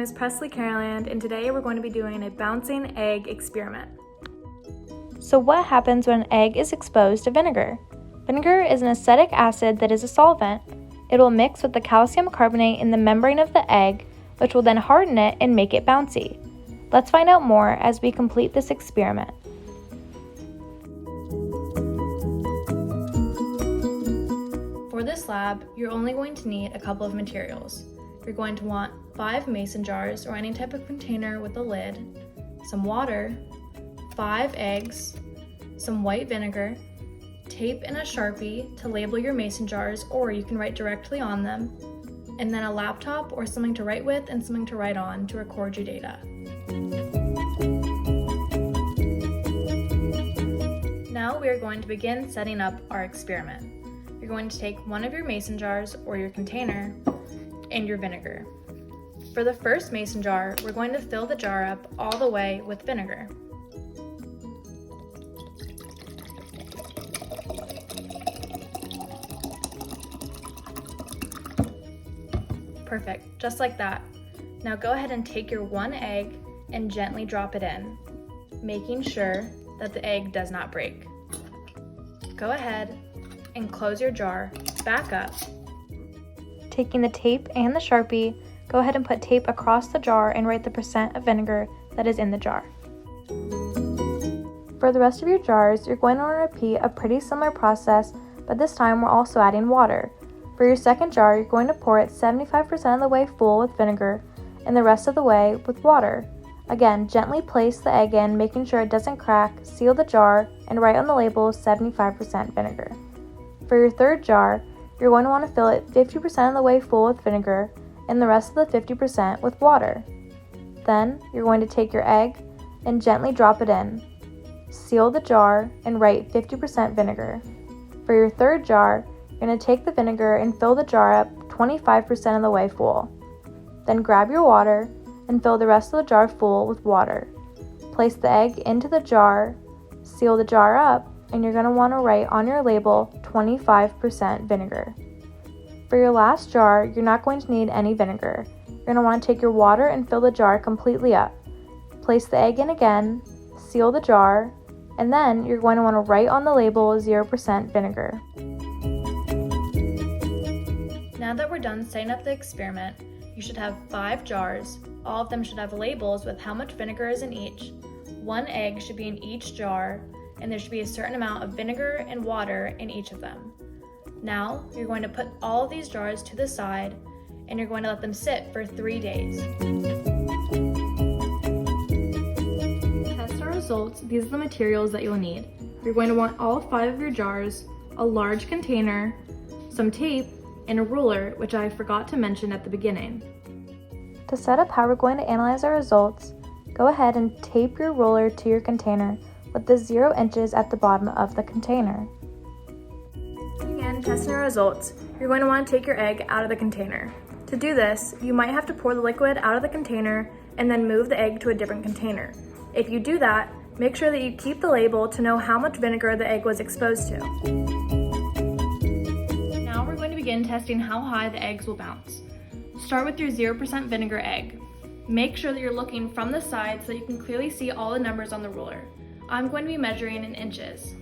is Presley Caroland, and today we're going to be doing a bouncing egg experiment. So what happens when an egg is exposed to vinegar? Vinegar is an acetic acid that is a solvent. It will mix with the calcium carbonate in the membrane of the egg, which will then harden it and make it bouncy. Let's find out more as we complete this experiment. For this lab, you're only going to need a couple of materials. You're going to want 5 mason jars or any type of container with a lid, some water, 5 eggs, some white vinegar, tape and a Sharpie to label your mason jars, or you can write directly on them, and then a laptop or something to write with and something to write on to record your data. Now we are going to begin setting up our experiment. You're going to take one of your mason jars or your container and your vinegar. For the first mason jar, we're going to fill the jar up all the way with vinegar. Perfect, just like that. Now go ahead and take your one egg and gently drop it in, making sure that the egg does not break. Go ahead and close your jar back up. Taking the tape and the Sharpie, go ahead and put tape across the jar and write the percent of vinegar that is in the jar. For the rest of your jars, you're going to repeat a pretty similar process, but this time we're also adding water. For your second jar, you're going to pour it 75% of the way full with vinegar and the rest of the way with water. Again, gently place the egg in, making sure it doesn't crack, seal the jar, and write on the label 75% vinegar. For your third jar, you're going to want to fill it 50% of the way full with vinegar and the rest of the 50% with water. Then, you're going to take your egg and gently drop it in. Seal the jar and write 50% vinegar. For your third jar, you're going to take the vinegar and fill the jar up 25% of the way full. Then grab your water and fill the rest of the jar full with water. Place the egg into the jar, seal the jar up, and you're going to want to write on your label 25% vinegar. For your last jar, you're not going to need any vinegar. You're going to want to take your water and fill the jar completely up. Place the egg in again, seal the jar, and then you're going to want to write on the label 0% vinegar. Now that we're done setting up the experiment, you should have 5 jars. All of them should have labels with how much vinegar is in each. 1 egg should be in each jar, and there should be a certain amount of vinegar and water in each of them. Now, you're going to put all of these jars to the side, and you're going to let them sit for 3 days. To test our results, these are the materials that you'll need. You're going to want all 5 of your jars, a large container, some tape, and a ruler, which I forgot to mention at the beginning. To set up how we're going to analyze our results, go ahead and tape your ruler to your container with the 0 inches at the bottom of the container. Again, testing our results, you're going to want to take your egg out of the container. To do this, you might have to pour the liquid out of the container and then move the egg to a different container. If you do that, make sure that you keep the label to know how much vinegar the egg was exposed to. Now we're going to begin testing how high the eggs will bounce. Start with your 0% vinegar egg. Make sure that you're looking from the side so that you can clearly see all the numbers on the ruler. I'm going to be measuring in inches.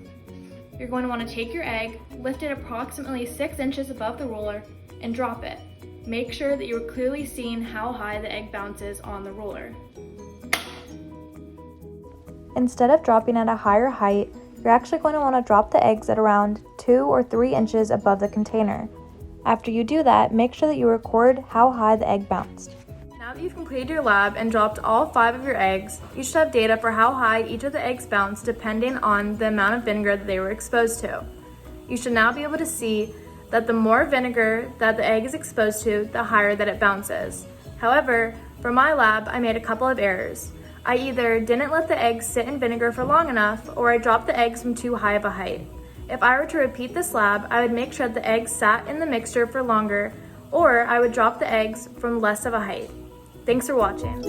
You're going to want to take your egg, lift it approximately 6 inches above the ruler, and drop it. Make sure that you're clearly seeing how high the egg bounces on the ruler. Instead of dropping at a higher height, you're actually going to want to drop the eggs at around 2 or 3 inches above the container. After you do that, make sure that you record how high the egg bounced. Now that you've completed your lab and dropped all 5 of your eggs, you should have data for how high each of the eggs bounced depending on the amount of vinegar that they were exposed to. You should now be able to see that the more vinegar that the egg is exposed to, the higher that it bounces. However, for my lab, I made a couple of errors. I either didn't let the eggs sit in vinegar for long enough, or I dropped the eggs from too high of a height. If I were to repeat this lab, I would make sure that the eggs sat in the mixture for longer, or I would drop the eggs from less of a height. Thanks for watching.